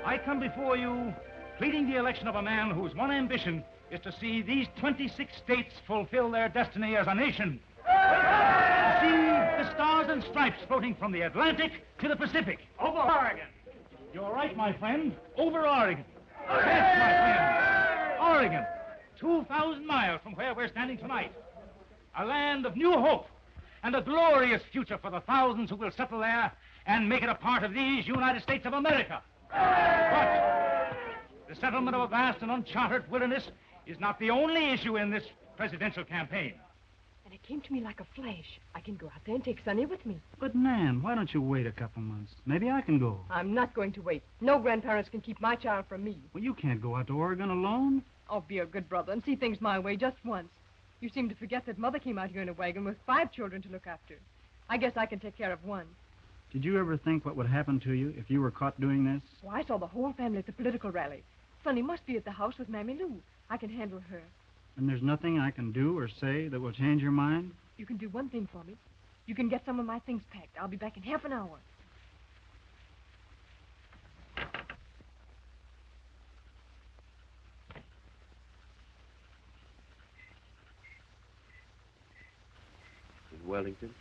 I come before you pleading the election of a man whose one ambition is to see these 26 states fulfill their destiny as a nation. To see the stars and stripes floating from the Atlantic to the Pacific. Over Oregon. You're right, my friend. Over Oregon. Yes, my friend. Oregon. 2,000 miles from where we're standing tonight. A land of new hope and a glorious future for the thousands who will settle there and make it a part of these United States of America. But the settlement of a vast and uncharted wilderness is not the only issue in this presidential campaign. And it came to me like a flash. I can go out there and take Sonny with me. But, Nan, why don't you wait a couple months? Maybe I can go. I'm not going to wait. No grandparents can keep my child from me. Well, you can't go out to Oregon alone. Oh, be a good brother and see things my way just once. You seem to forget that Mother came out here in a wagon with 5 children to look after. I guess I can take care of one. Did you ever think what would happen to you if you were caught doing this? Oh, I saw the whole family at the political rally. Sonny must be at the house with Mammy Lou. I can handle her. And there's nothing I can do or say that will change your mind? You can do one thing for me. You can get some of my things packed. I'll be back in half an hour. Wellington,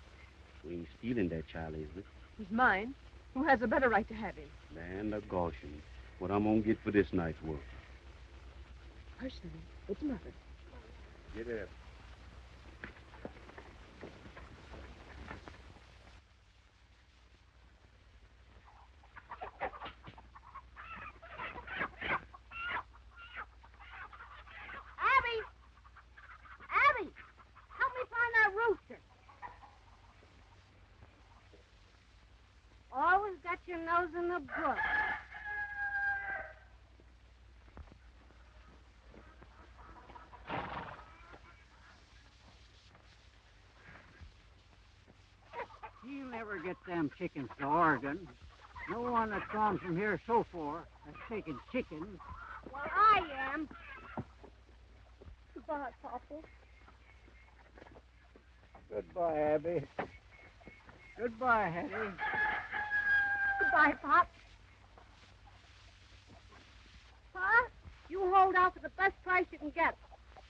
we ain't stealing that child, is it? He's mine. Who has a better right to have him? Land of Goshen. What I'm gonna get for this night's work. Hush, Sonny. It's Mother. Get up. Abby, help me find that rooster. Always got your nose in the brook. He'll never get them chickens to Oregon. No one that's gone from here so far has taken chickens. Well, I am. Goodbye, Papa. Goodbye, Abby. Goodbye, Hetty. Goodbye, Pop. Pa, you hold out for the best price you can get.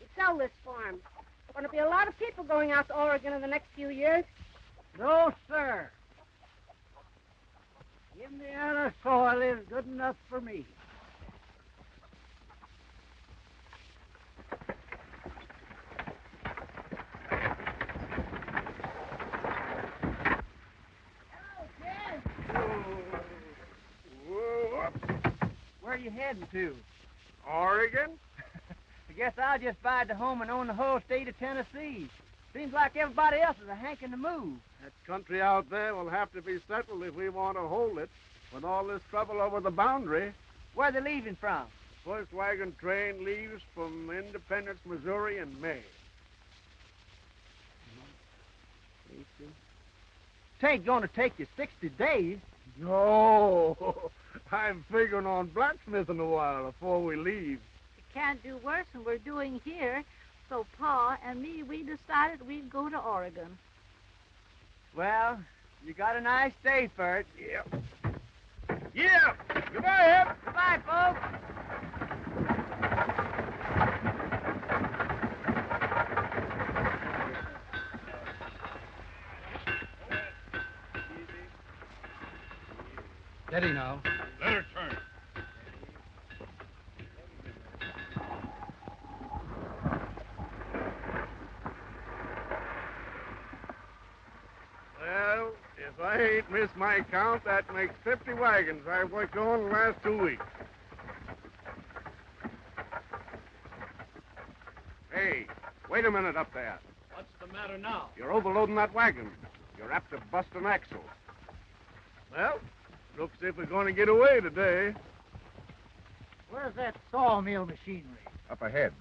You sell this farm. There's going to be a lot of people going out to Oregon in the next few years. No, sir. Indiana soil is good enough for me. Where are you heading to? Oregon? I guess I'll just buy the home and own the whole state of Tennessee. Seems like everybody else is a hanking to move. That country out there will have to be settled if we want to hold it. With all this trouble over the boundary. Where are they leaving from? First wagon train leaves from Independence, Missouri in May. It ain't gonna take you 60 days. No, I'm figuring on blacksmithing a while before we leave. We can't do worse than we're doing here. So Pa and me, we decided we'd go to Oregon. Well, you got a nice day, Bert. Yep. Yeah. Goodbye, Ed. Goodbye, folks. Steady now. Let her turn. Well, if I ain't missed my count, that makes 50 wagons I've worked on the last 2 weeks. Hey, wait a minute up there. What's the matter now? You're overloading that wagon. You're apt to bust an axle. Well, looks as if we're going to get away today. Where's that sawmill machinery? Up ahead.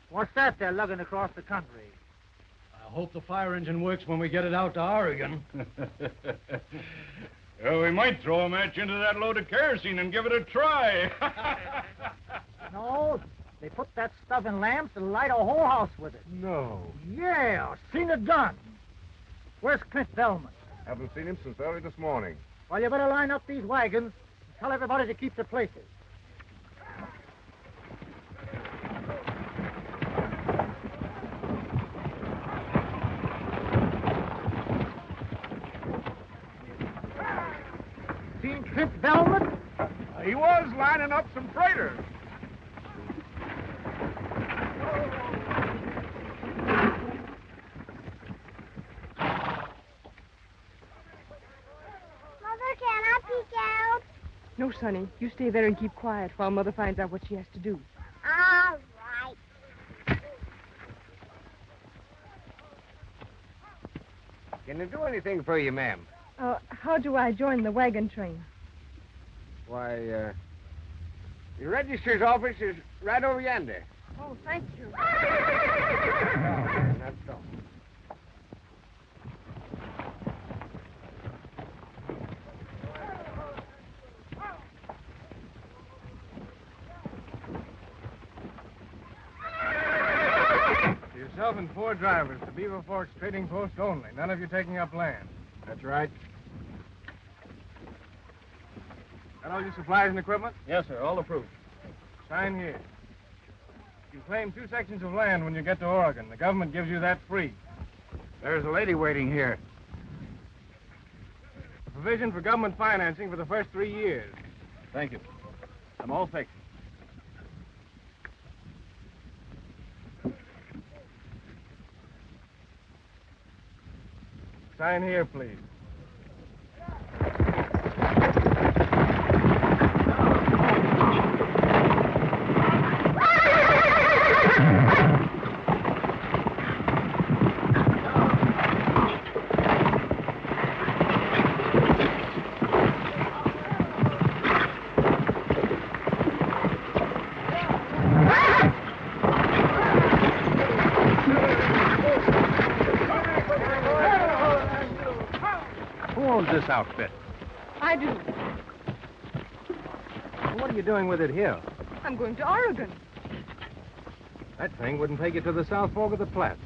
What's that they're lugging across the country? I hope the fire engine works when we get it out to Oregon. Well, we might throw a match into that load of kerosene and give it a try. No, they put that stuff in lamps and light a whole house with it. No. Yeah, seen it done. Where's Clint Bellman? Haven't seen him since early this morning. Well, you better line up these wagons and Tell everybody to keep their places. Seen Clint Belmont? He was lining up some freighters. Mother, can I peek out? No, Sonny. You stay there and keep quiet while Mother finds out what she has to do. All right. Can I do anything for you, ma'am? How do I join the wagon train? Why, your register's office is right over yonder. Oh, thank you. That's all. Yourself and 4 drivers to Beaver Forks Trading Post only. None of you taking up land. That's right. Got all your supplies and equipment? Yes, sir. All approved. Sign here. You claim 2 sections of land when you get to Oregon. The government gives you that free. There's a lady waiting here. Provision for government financing for the first 3 years. Thank you. I'm all fixed. Sign here, please. Who owns this outfit? I do. What are you doing with it here? I'm going to Oregon. That thing wouldn't take you to the South Fork of the Platte.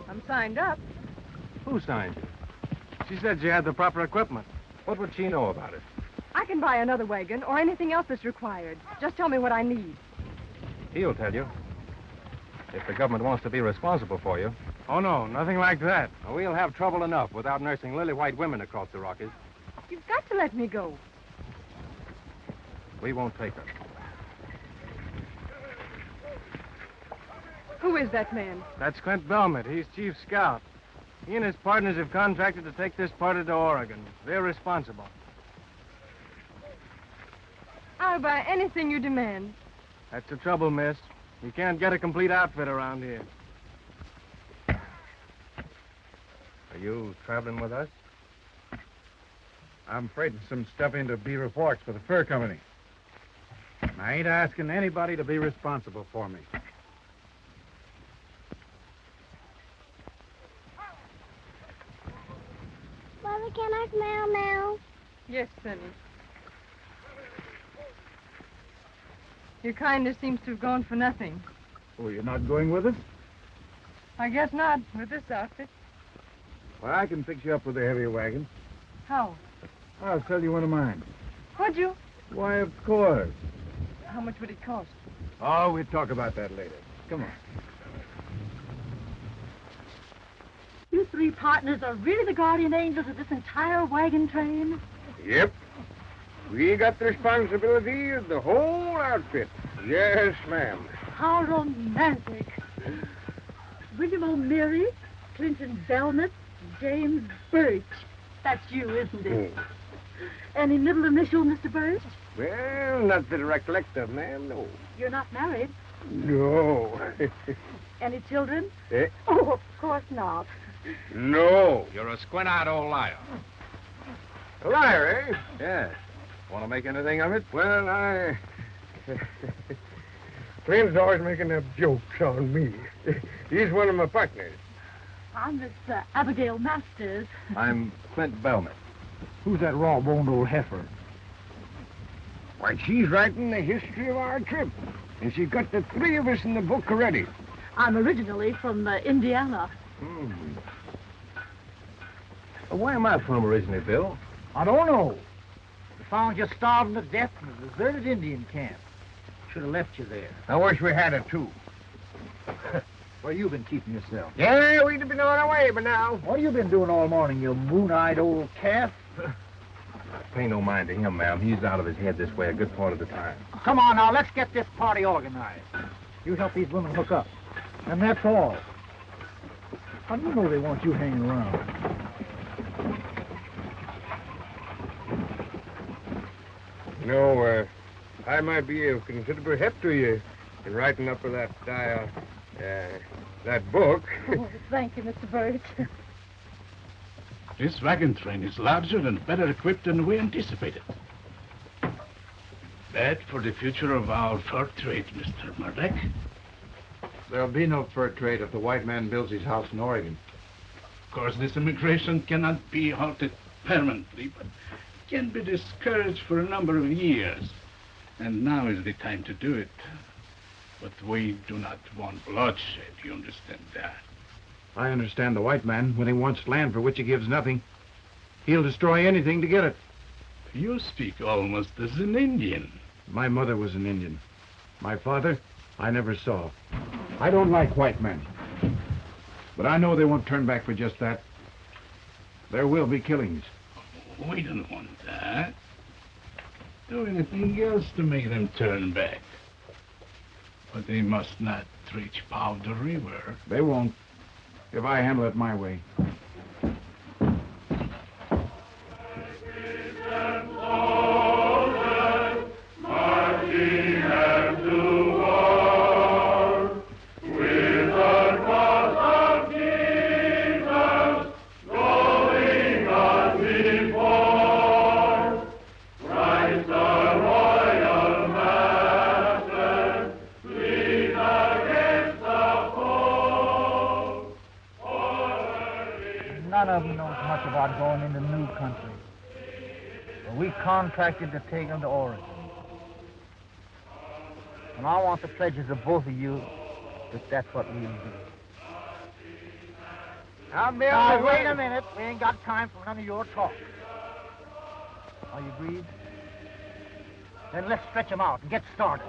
I'm signed up. Who signed you? She said she had the proper equipment. What would she know about it? I can buy another wagon or anything else that's required. Just tell me what I need. He'll tell you. If the government wants to be responsible for you. Oh, no, nothing like that. We'll have trouble enough without nursing lily white women across the Rockies. You've got to let me go. We won't take her. Who is that man? That's Clint Belmont. He's chief scout. He and his partners have contracted to take this party to Oregon. They're responsible. I'll buy anything you demand. That's the trouble, miss. You can't get a complete outfit around here. Are you traveling with us? I'm freighting some stuff into Beaver Forks for the fur company. I ain't asking anybody to be responsible for me. Mother, can I smell now? Yes, Sonny. Your kindness seems to have gone for nothing. Oh, you're not going with us? I guess not, with this outfit. Well, I can fix you up with a heavier wagon. How? I'll sell you one of mine. Would you? Why, of course. How much would it cost? Oh, we'll talk about that later. Come on. You 3 partners are really the guardian angels of this entire wagon train? Yep. We got the responsibility of the whole outfit. Yes, ma'am. How romantic. William O'Meary, Clinton Belmont, James Birch. That's you, isn't it? Any middle initial, Mr. Birch? Well, not that I recollect of, ma'am, no. You're not married. No. Any children? Eh? Oh, of course not. No. You're a squint-eyed old liar. A liar, eh? Yes. Want to make anything of it? Well, Clint's always making up jokes on me. He's one of my partners. I'm Miss Abigail Masters. I'm Clint Belmont. Who's that raw-boned old heifer? Why, she's writing the history of our trip. And she's got the 3 of us in the book already. I'm originally from Indiana. Where am I from originally, Bill? I don't know. Found you starving to death in a deserted Indian camp. Should have left you there. I wish we had it, too. Where you been keeping yourself? Yeah, we'd have been on our way by now. What have you been doing all morning, you moon-eyed old calf? Pay no mind to him, ma'am. He's out of his head this way a good part of the time. Come on now, let's get this party organized. You help these women hook up. And that's all. How do you know they want you hanging around? You know, I might be of considerable help to you in writing up of that book. Oh, thank you, Mr. Birch. This wagon train is larger and better equipped than we anticipated. Bad for the future of our fur trade, Mr. Murdoch. There'll be no fur trade if the white man builds his house in Oregon. Of course, this immigration cannot be halted permanently, but can be discouraged for a number of years. And now is the time to do it. But we do not want bloodshed, you understand that? I understand the white man. When he wants land for which he gives nothing, he'll destroy anything to get it. You speak almost as an Indian. My mother was an Indian. My father, I never saw. I don't like white men. But I know they won't turn back for just that. There will be killings. We don't want that. Do anything else to make them turn back. But they must not reach Powder River. They won't, if I handle it my way. None of them knows much about going into new country. But we contracted to take them to Oregon. And I want the pledges of both of you that that's what we'll do. Now, wait a minute. We ain't got time for none of your talk. Are you agreed? Then let's stretch them out and get started.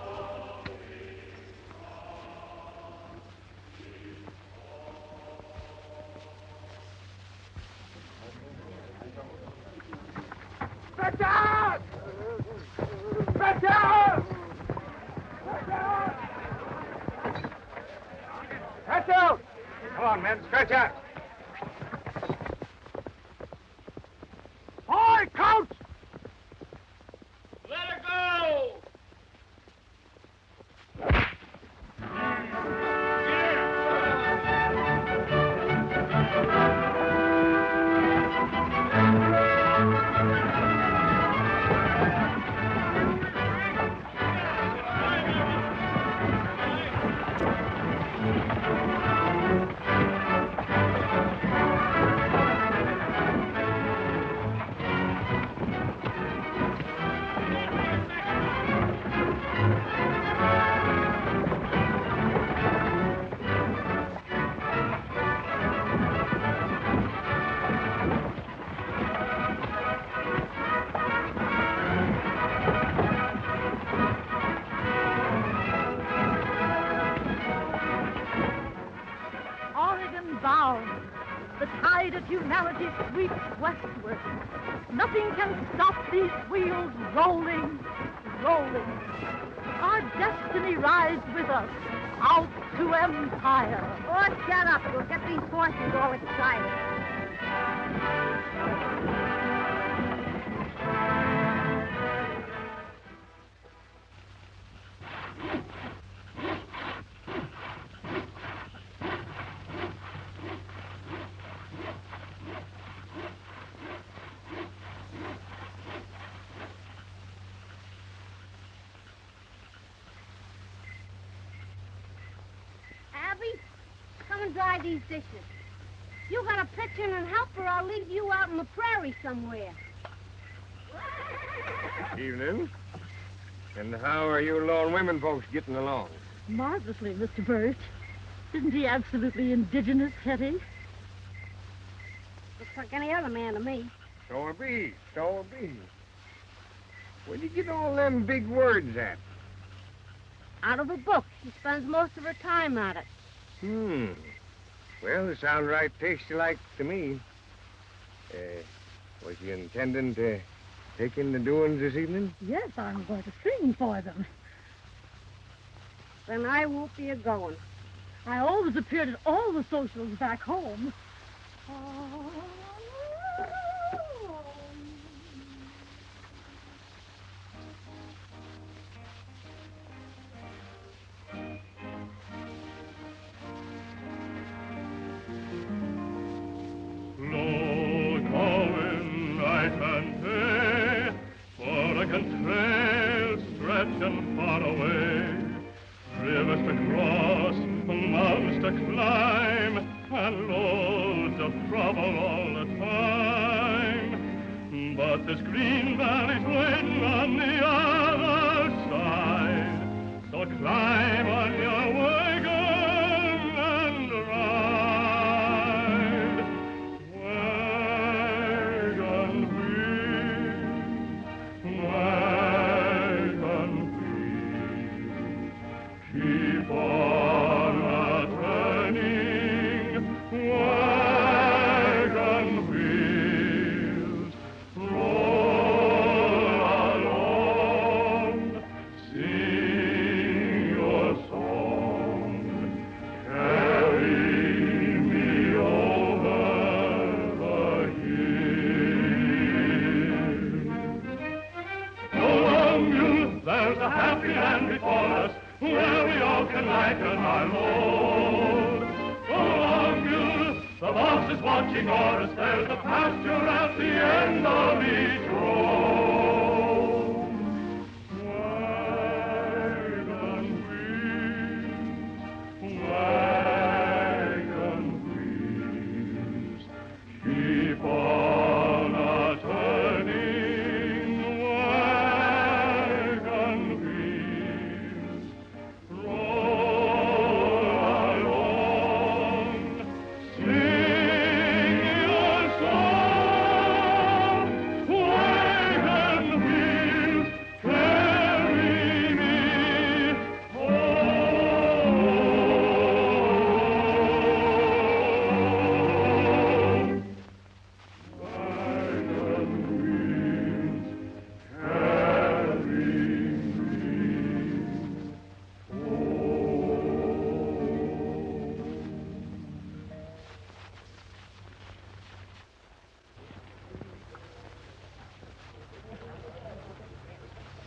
Stretch out! Stretch out! Stretch out! Come on, men, stretch out. Hi, Coach! Let her go! Oregon bound, the tide of humanity sweeps westward. Nothing can stop these wheels rolling, rolling. Our destiny rides with us out to empire. Oh, shut up. You'll get these horses all excited. Abby, come and dry these dishes. You gotta pitch in and help, or I'll leave you out in the prairie somewhere. Evening. And how are you lone women folks getting along? Marvelously, Mr. Birch. Isn't he absolutely indigenous, Hetty? Looks like any other man to me. So it be, so it be. Where'd you get all them big words at? Out of a book. She spends most of her time at it. Well, it sounds right tasty-like to me. Was you intending to take in the doings this evening? Yes, I'm going to sing for them. Then I won't be a-going. I always appeared at all the socials back home. This green valley's waiting on the other side. So climb on your wagon and ride. Wagon wheel, keep on a-turning. Wagon wheels, where we all can lighten our load. Go along, Mule, the boss is watching o'er us. There's a pasture at the end of each road. Wagon wheels, keep on a-turning. Wagon wheels,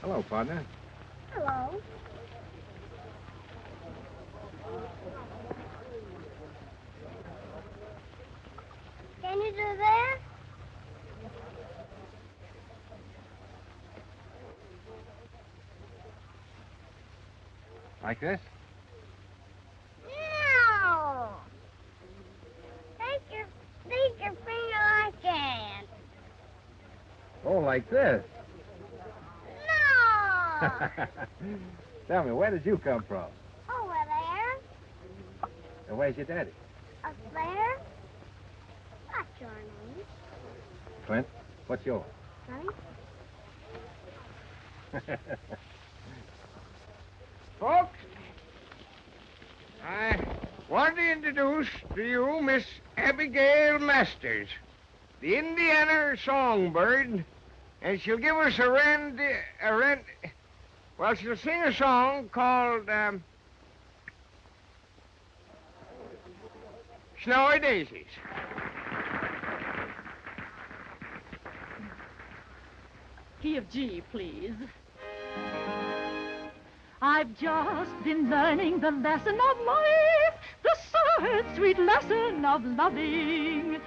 Hello, partner. Hello. Can you do that? Like this? No. Take your finger like that. Oh, like this? No. Tell me, where did you come from? Over there. And where's your daddy? Up there. What's your name? Clint. What's yours? Honey? Folks, I want to introduce to you Miss Abigail Masters, the Indiana songbird, and she'll give us well, she'll sing a song called Snowy Daisies. Key of G, please. I've just been learning the lesson of life, the sad, sweet lesson of loving,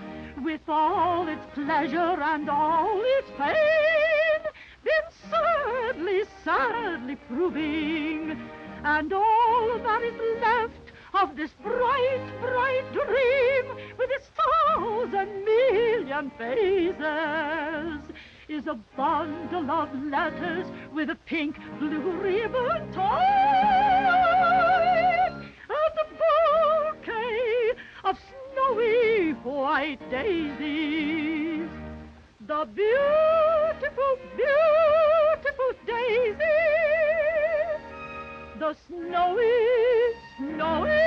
with all its pleasure and all its pain, been sadly, sadly proving, and all that is left of this bright, bright dream, with its 1,000,000,000 phases, is a bundle of letters with a pink blue ribbon tied, and a bouquet of snowy white daisies. The beautiful, beautiful daisies, the snowy, snowy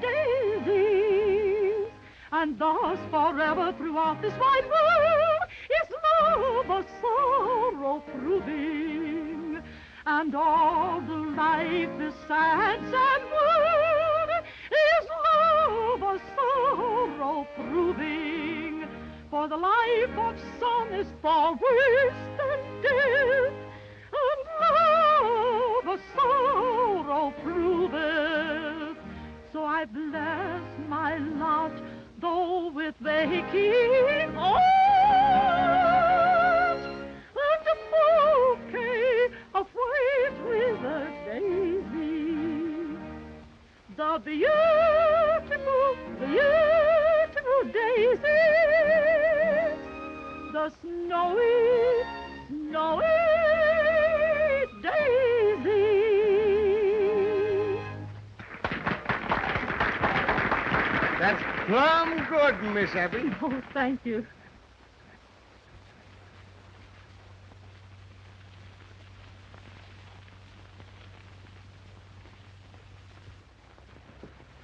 daisies. And thus forever throughout this wide world is love a sorrow proving. And all the life is sad, sad world is love a sorrow proving. For the life of song is far worse than death, and love a sorrow proveth. So I bless my lot, though with aching heart, and a bouquet of white withered daisies. The beautiful, beautiful daisies, the snowy, snowy daisies. That's plumb good, Miss Abby. Oh, thank you.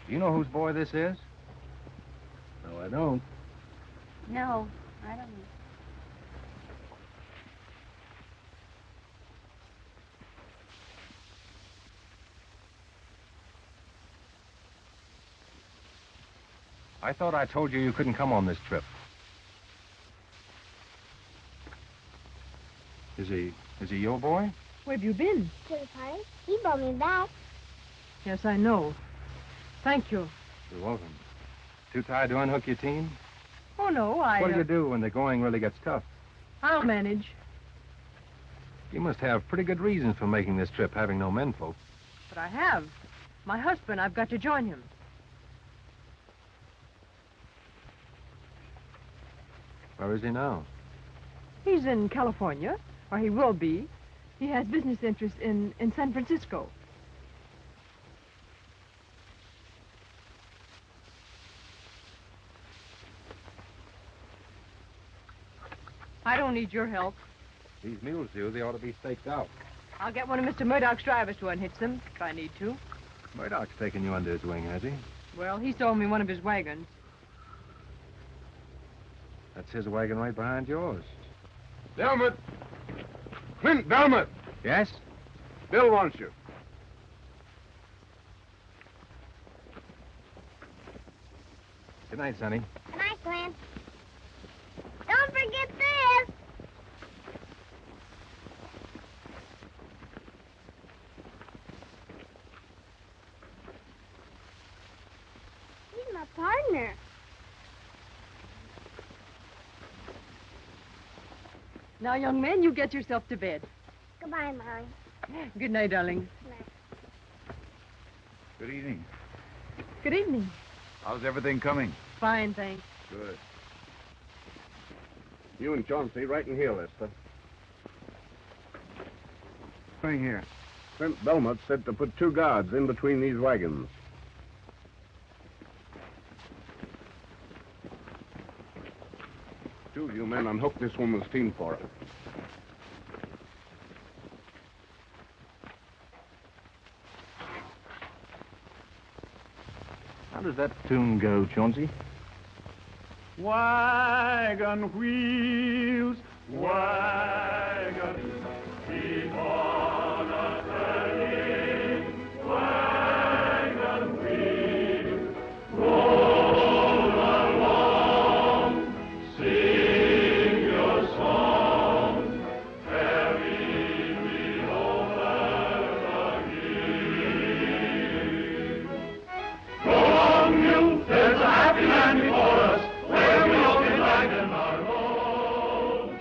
Do you know whose boy this is? No, I don't. No, I don't know. I thought I told you you couldn't come on this trip. Is he your boy? Where have you been? To the party. He brought me back. Yes, I know. Thank you. You're welcome. Too tired to unhook your team? Oh, no, What do you do when the going really gets tough? I'll manage. You must have pretty good reasons for making this trip, having no menfolk. But I have. My husband, I've got to join him. Where is he now? He's in California, or he will be. He has business interests in San Francisco. I don't need your help. These mules do. They ought to be staked out. I'll get one of Mr. Murdoch's drivers to unhitch them, if I need to. Murdoch's taken you under his wing, has he? Well, he sold me one of his wagons. That's his wagon right behind yours. Belmont! Clint Belmont! Yes? Bill wants you. Good night, Sonny. Good night, Clint. Don't forget this. He's my partner. Now, young man, you get yourself to bed. Goodbye, Molly. Good night, darling. Good night. Good evening. Good evening. How's everything coming? Fine, thanks. Good. You and Chauncey right in here, Lester. Right here. Clint Belmont said to put 2 guards in between these wagons. Two of you men unhook this woman's team for her. How does that tune go, Chauncey? Wagon wheels, wagon, keep on a-turning. Wagon wheels, roll along, sing your song, carry me over the hills. Go on, you, there's a happy land before us. Where we all can ride in our own.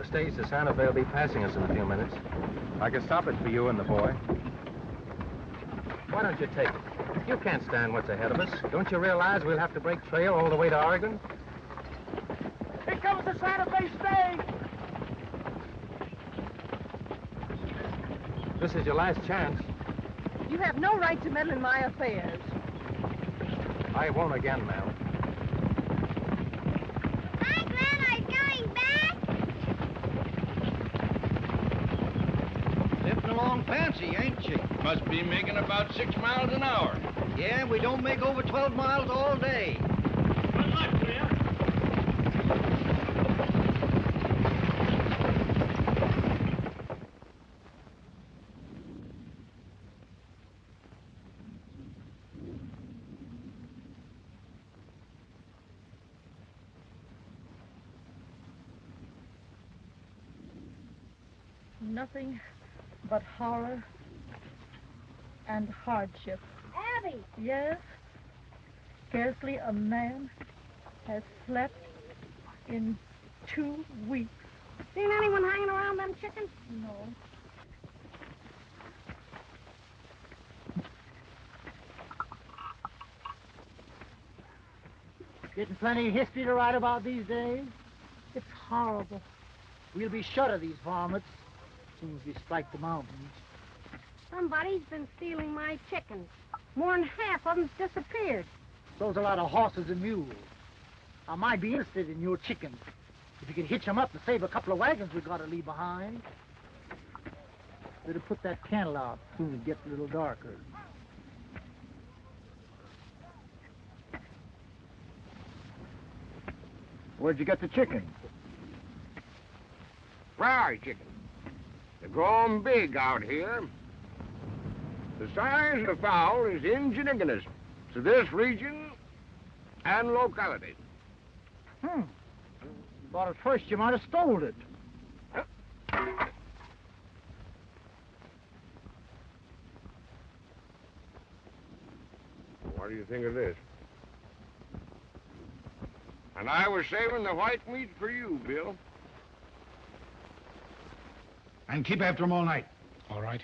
stage to Santa Fe will be passing us in a few minutes. I can stop it for you and the boy. Why don't you take it? You can't stand what's ahead of us. Don't you realize we'll have to break trail all the way to Oregon? Here comes the Santa Fe stage! This is your last chance. You have no right to meddle in my affairs. I won't again, Mel. Hi, Glenn. Are you going back? Zipping along fancy, ain't she? Must be making about 6 miles an hour. Yeah, we don't make over 12 miles all day. Good luck to you. Nothing but horror and hardship. Abby! Yes, scarcely a man has slept in 2 weeks. Seen anyone hanging around them chickens? No. Getting plenty of history to write about these days. It's horrible. We'll be shut of these varmints as soon as we strike the mountains. Somebody's been stealing my chickens. More than half of them's disappeared. So's a lot of horses and mules. I might be interested in your chickens. If you could hitch them up to save a couple of wagons we gotta leave behind. Better put that candle out soon it gets a little darker. Where'd you get the chickens? Fried chicken. They're growing big out here. The size of the fowl is indigenous to this region and locality. Thought at first you might have stole it. What do you think of this? And I was saving the white meat for you, Bill. And keep after them all night. All right.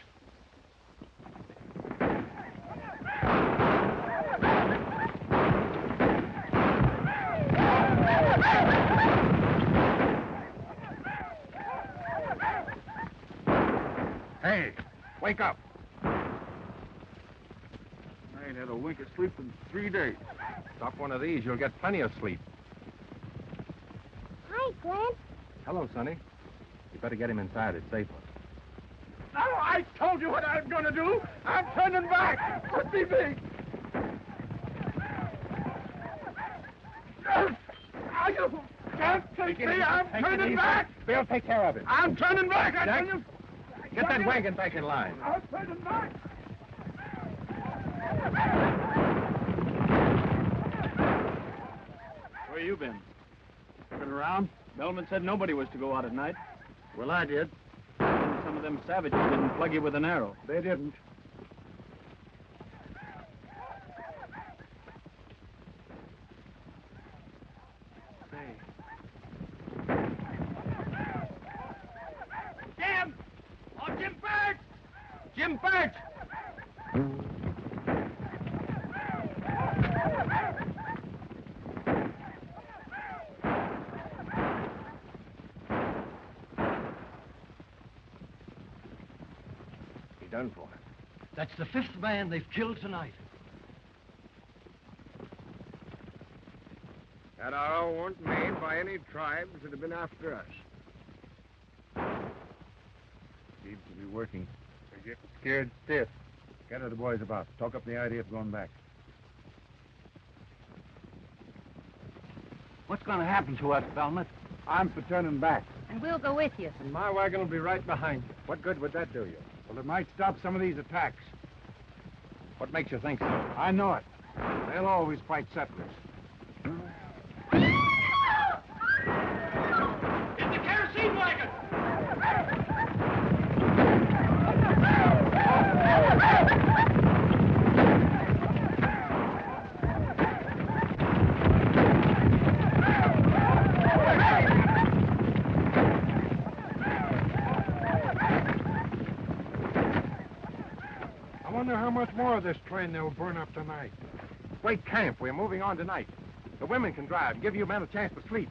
Hey, wake up. I ain't had a wink of sleep in 3 days. Stop one of these, you'll get plenty of sleep. Hi, Glenn. Hello, Sonny. You better get him inside. It's safer. No, I told you what I'm gonna do. I'm turning back. Let me be. You can't take me. I'm turning back. Bill, take care of him. I'm turning back. I tell you. Get that wagon back in line. I'm turning back. Where you been? Looking around? Bellman said nobody was to go out at night. Well, I did. Some of them savages didn't plug you with an arrow. They didn't. Jim! Oh, Jim Birch! Jim Birch! He done for. That's the 5th man they've killed tonight. That arrow weren't made by any tribes that have been after us. Seems to be working. They're getting scared stiff. Gather the boys about. Talk up the idea of going back. What's going to happen to us, Belmont? I'm for turning back. And we'll go with you. And my wagon will be right behind you. What good would that do you? Well, it might stop some of these attacks. What makes you think so? I know it. They'll always fight settlers. It's the kerosene wagon! much more of this train they'll burn up tonight? Break camp. We're moving on tonight. The women can drive and give you men a chance to sleep.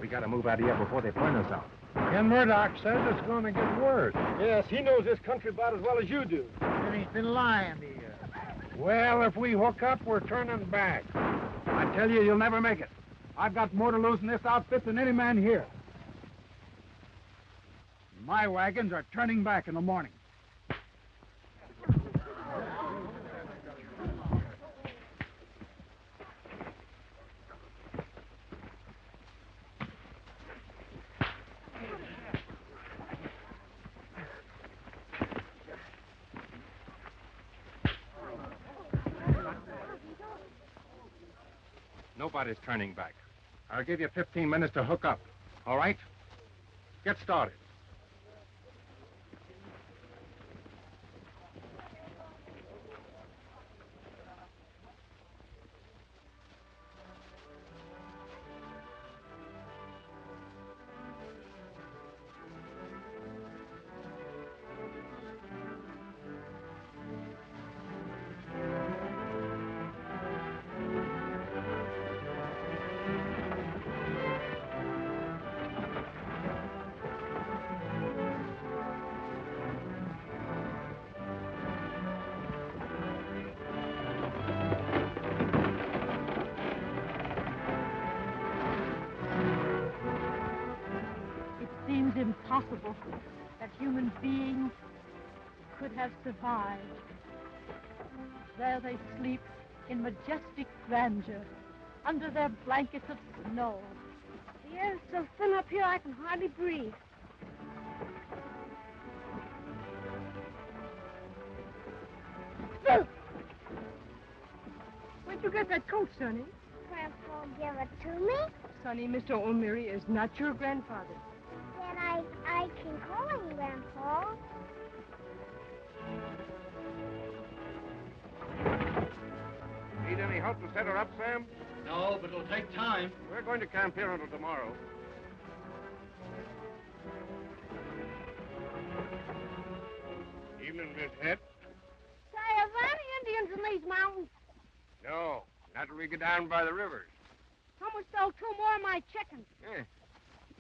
We gotta move out of here before they burn us out. Ken Murdoch says it's going to get worse. Yes, he knows this country about as well as you do. It ain't been lying to you. Well, if we hook up, we're turning back. I tell you, you'll never make it. I've got more to lose in this outfit than any man here. My wagons are turning back in the morning. Nobody's turning back. I'll give you 15 minutes to hook up. All right? Get started. Seems impossible that human beings could have survived. There they sleep in majestic grandeur under their blankets of snow. The air's so thin up here I can hardly breathe. Where'd you get that coat, Sonny? Grandpa give it to me. Sonny, Mr. O'Meary is not your grandfather. Then I can call him Grandpa. Need any help to set her up, Sam? No, but it'll take time. We're going to camp here until tomorrow. Evening, Miss Head. Say, are there any Indians in these mountains? No, not till we get down by the rivers. Someone stole 2 more of my chickens. Yeah.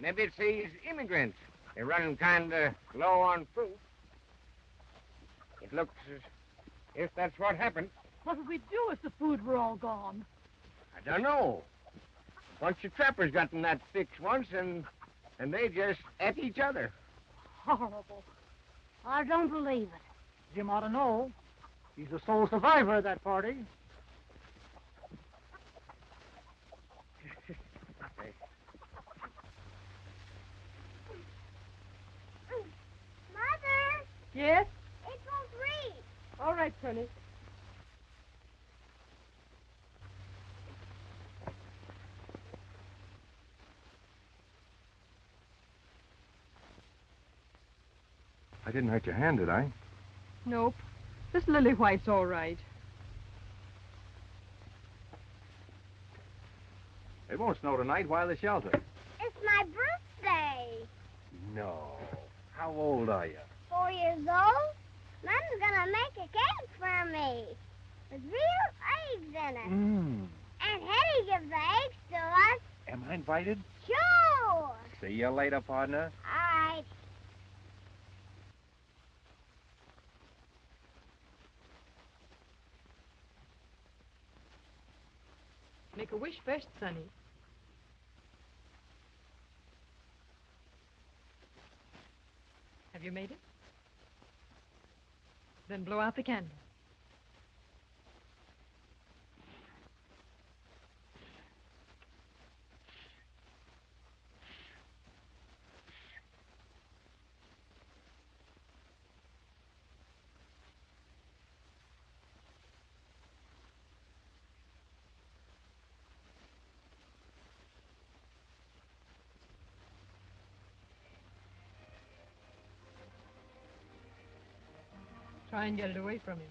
Maybe it's these immigrants. They're running kind of low on food. It looks as if that's what happened. What would we do if the food were all gone? I don't know. A bunch of trappers got in that fix once, and they just ate each other. Horrible. I don't believe it. Jim ought to know. He's the sole survivor of that party. Mother! Yes? It won't read. All right, Sonny. I didn't hurt your hand, did I? Nope. This Lily White's all right. It won't snow tonight. Why the shelter? It's my birthday. No. How old are you? 4 years old. Mom's gonna make a cake for me with real eggs in it. Mm. And Hetty gives the eggs to us. Am I invited? Sure. See you later, partner. All right. Make a wish first, Sonny. Have you made it? Then blow out the candle. Try and get it away from him.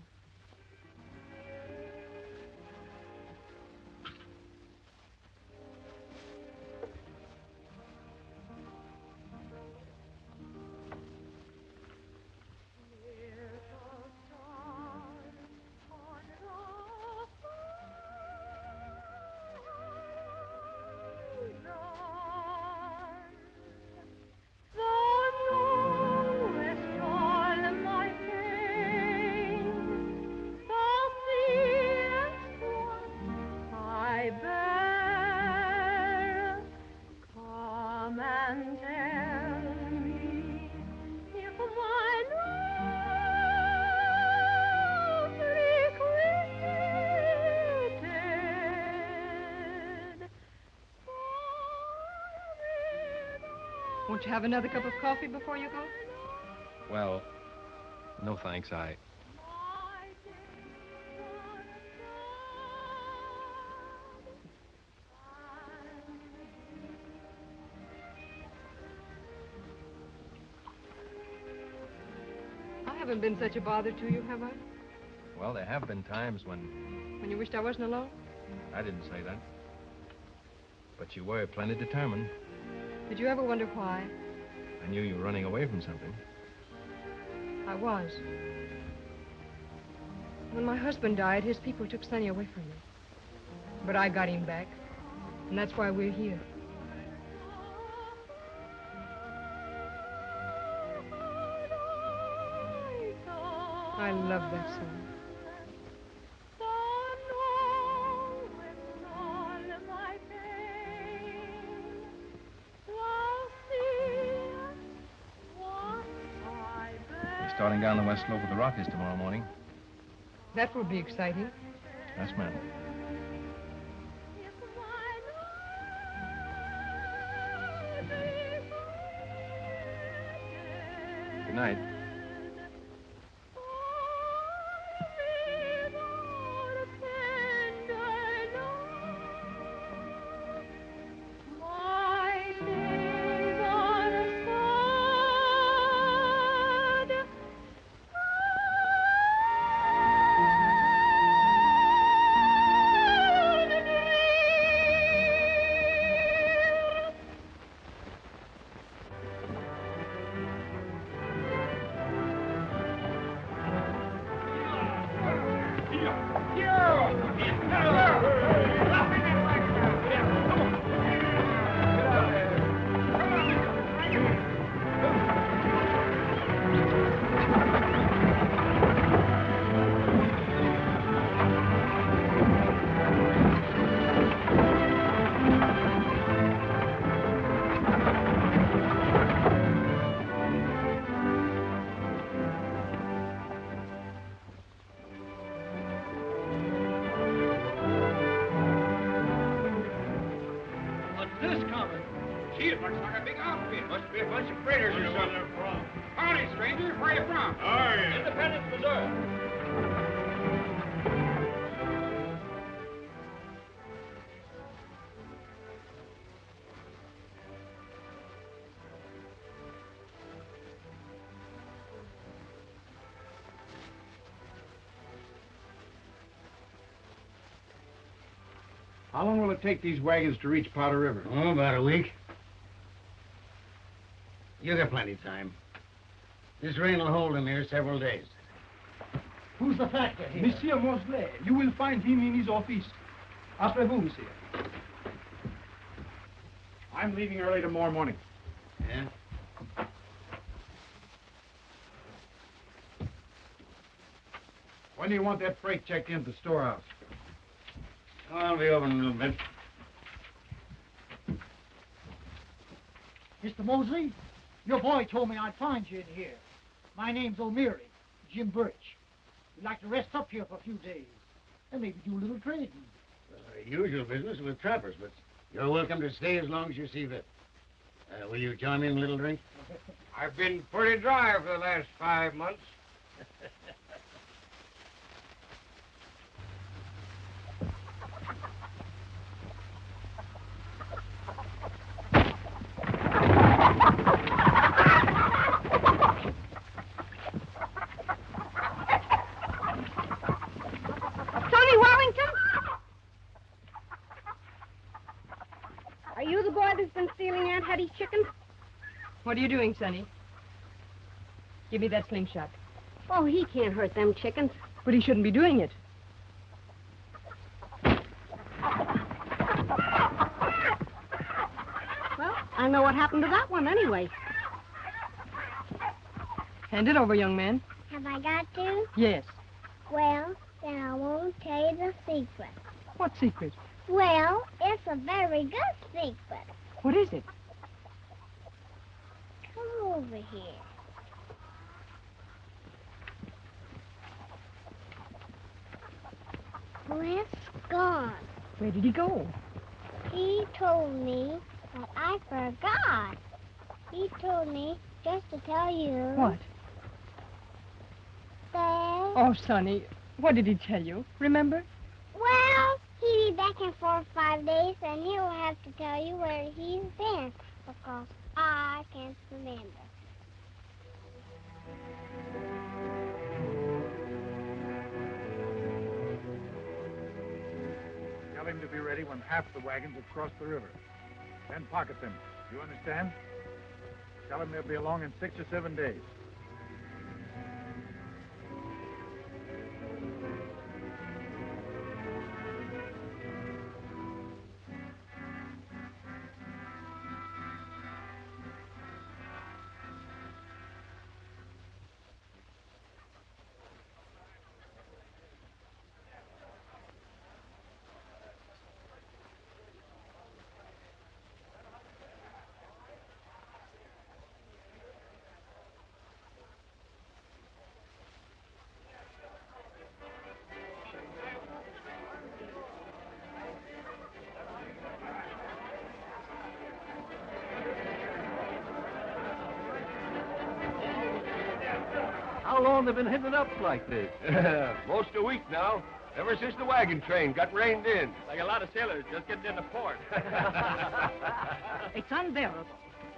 Won't you have another cup of coffee before you go? Well, no thanks. I haven't been such a bother to you, have I? Well, there have been times when When you wished I wasn't alone? I didn't say that. But you were plenty determined. Did you ever wonder why? I knew you were running away from something. I was. When my husband died, his people took Sonny away from me. But I got him back, and that's why we're here. I love that song. We're starting down the west slope of the Rockies tomorrow morning. That will be exciting. Yes, ma'am. Good night. How long will it take these wagons to reach Powder River? Oh, about a week. You got plenty of time. This rain will hold him here several days. Who's the factor here? Monsieur Mosley. You will find him in his office. Après vous, monsieur. I'm leaving early tomorrow morning. Yeah? When do you want that freight checked into the storehouse? Oh, I'll be over in a little bit. Mr. Mosley, your boy told me I'd find you in here. My name's O'Meary, Jim Birch. We'd like to rest up here for a few days and maybe do a little trading. Usual business with trappers, but you're welcome to stay as long as you see fit. Will you join me in a little drink? I've been pretty dry for the last 5 months. Sonny Wellington? Are you the boy that's been stealing Aunt Hetty's chickens? What are you doing, Sonny? Give me that slingshot. Oh, he can't hurt them chickens. But he shouldn't be doing it. Well, I know what happened to that one anyway. Hand it over, young man. Have I got to? Yes. Well, then I won't tell you the secret. What secret? Well, it's a very good secret. What is it? Come over here. Wes gone. Where did he go? He told me, but I forgot. He told me just to tell you. What? That... Oh, Sonny, what did he tell you? Remember? Well, he'll be back in 4 or 5 days, and he'll have to tell you where he's been, because I can't remember. Tell him to be ready when half the wagons have crossed the river. Then pocket them. You understand? Tell him they'll be along in 6 or 7 days. How long they been hitting it up like this? Most a week now. Ever since the wagon train got reined in. Like a lot of sailors just getting into port. It's unbearable,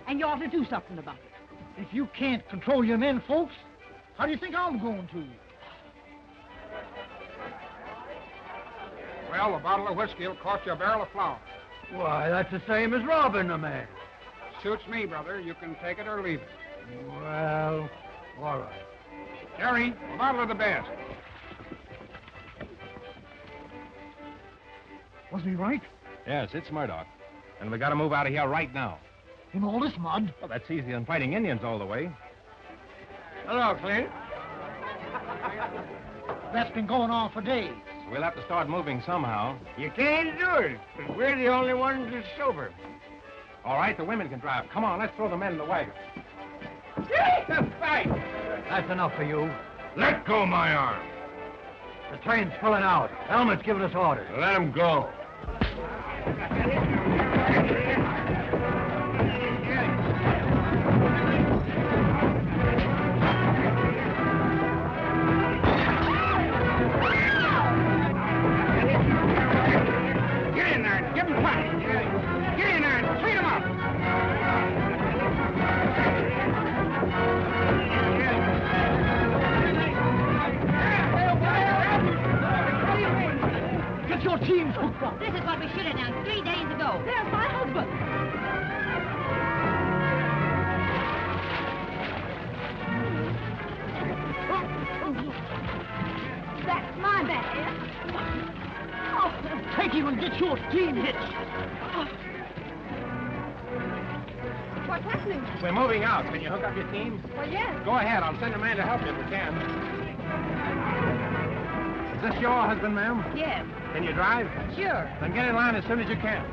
and you ought to do something about it. If you can't control your men, folks, how do you think I'm going to? Well, a bottle of whiskey will cost you a barrel of flour. Why, that's the same as robbing a man. Suits me, brother. You can take it or leave it. Well, all right. Jerry, a bottle of the best. Was he right? Yes, it's Murdoch. And we got to move out of here right now. In all this mud? Well, that's easier than fighting Indians all the way. Hello, Clint. That's been going on for days. We'll have to start moving somehow. You can't do it, because we're the only ones that's sober. All right, the women can drive. Come on, let's throw the men in the wagon. Fight! That's enough for you. Let go my arm. The train's pulling out. Helmet's giving us orders. Let him go. Get in there and give him fight. Get in there and clean him up. Get your teams hooked up. This is what we should have done 3 days ago. There's my husband. That's my bag. Take him and get your team hitched. What's happening? We're moving out. Can you hook up your team? Well, yes. Go ahead. I'll send a man to help you if we can. Is this your husband, ma'am? Yes. Can you drive? Sure. Then get in line as soon as you can.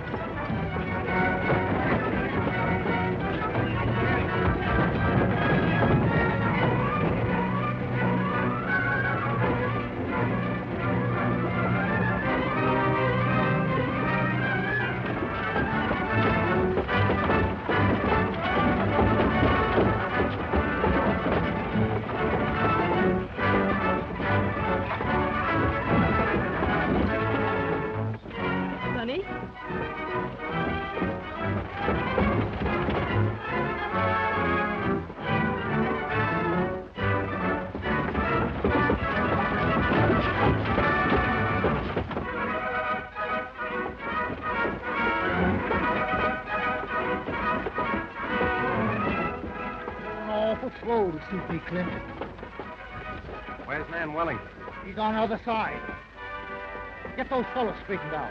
Sonny? Awful slow to suit me, Clint. Where's man Wellington? He's on the other side. Get those fellows straightened out.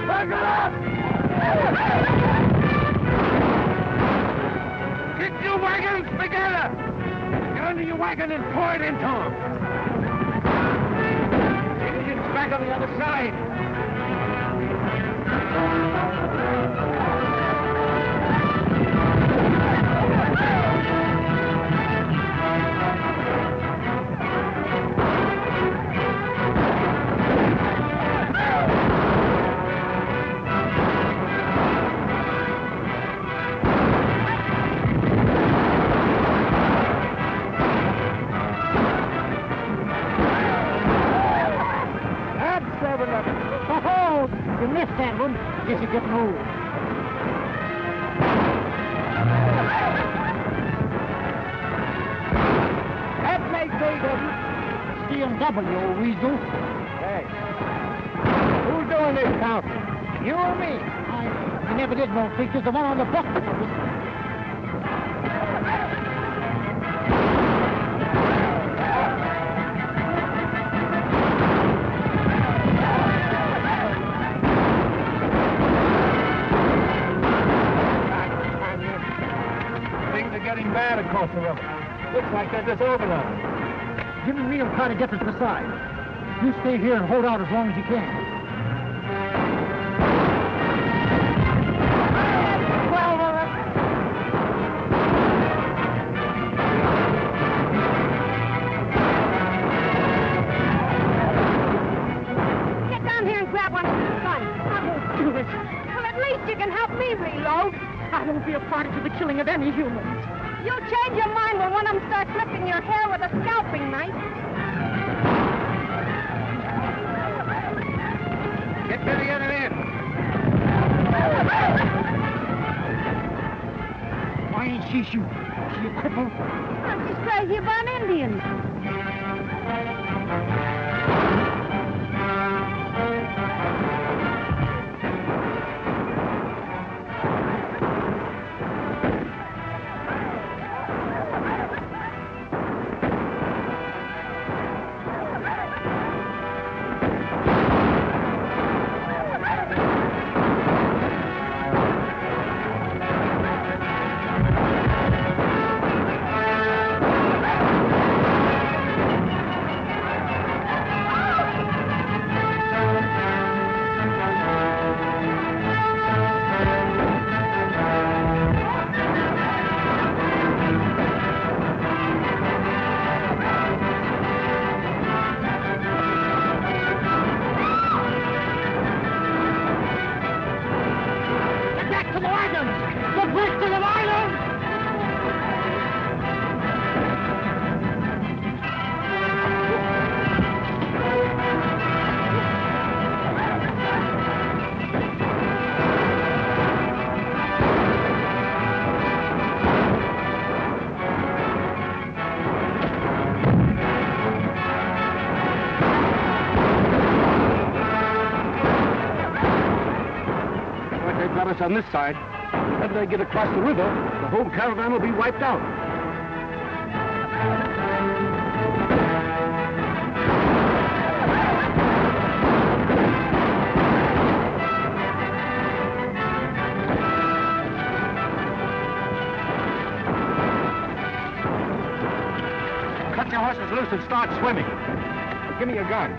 Back it up! Get your wagons together! Get under your wagon and pour it into them! The engine's back on the other side! You missed that one. Guess you're getting old. That makes AW. CMW, old weasel. Hey. Who's doing this counting? You or me? I never did know pictures. The one on the book. Getting bad across the river. Looks like they're disorganized. Jim and me will try to get to the side. You stay here and hold out as long as you can. Get down here and grab one of these guns. I won't do it. Well, at least you can help me reload. I won't be a party to the killing of any humans. You'll change your mind when one of them starts flipping your hair with a scalping knife. Get busy getting in. Why ain't she shooting? She a cripple? She's crazy about Indians. Us on this side. If they get across the river, the whole caravan will be wiped out. Cut your horses loose and start swimming. Give me your gun.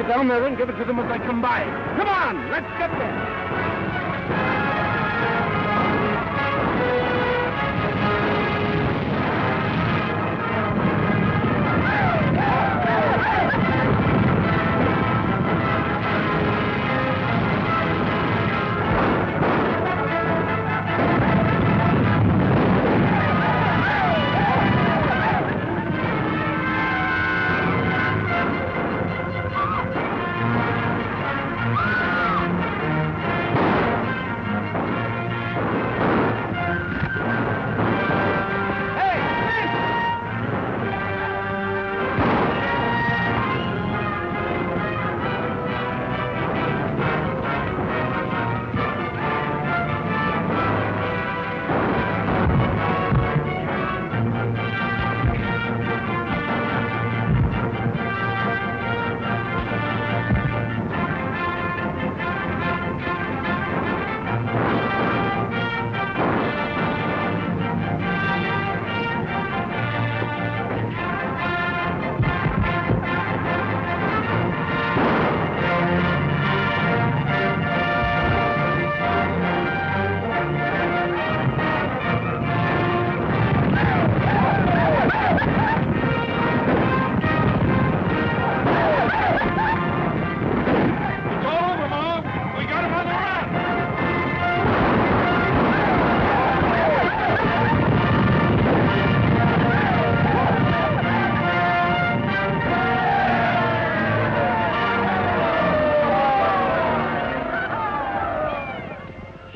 Down there and give it to them as they come by. Come on, let's get there.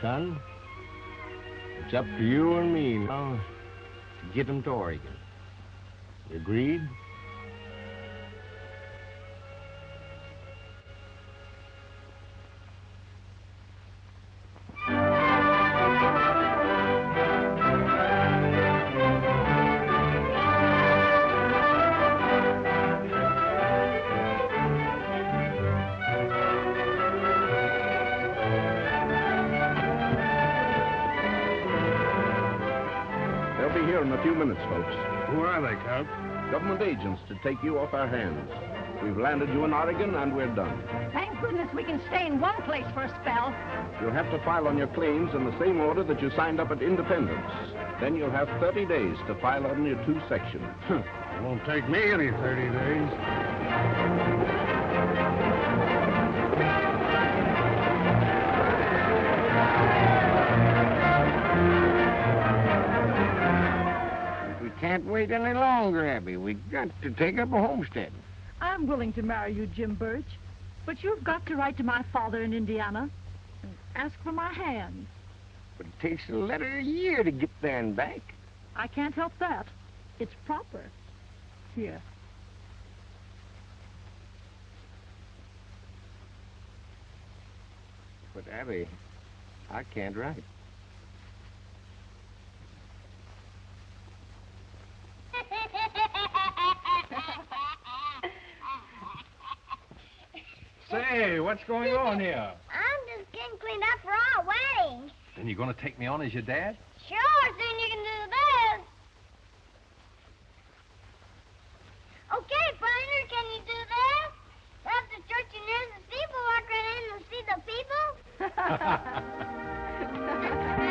son. It's up to you and me now to get them to Oregon. You agreed? In a few minutes, folks. Who are they, Count? Government agents to take you off our hands. We've landed you in Oregon, and we're done. Thank goodness we can stay in one place for a spell. You'll have to file on your claims in the same order that you signed up at Independence. Then you'll have 30 days to file on your 2 sections. It won't take me any 30 days. Can't wait any longer, Abby. We got to take up a homestead. I'm willing to marry you, Jim Birch, but you've got to write to my father in Indiana and ask for my hand. But it takes a letter a year to get there and back. I can't help that. It's proper. Here. But, Abby, I can't write. Say, what's going on here? I'm just getting cleaned up for our wedding. Then you're going to take me on as your dad? Sure, soon you can do this. Okay, partner, can you do this? That's the church and there's the people. Walk right in and see the people.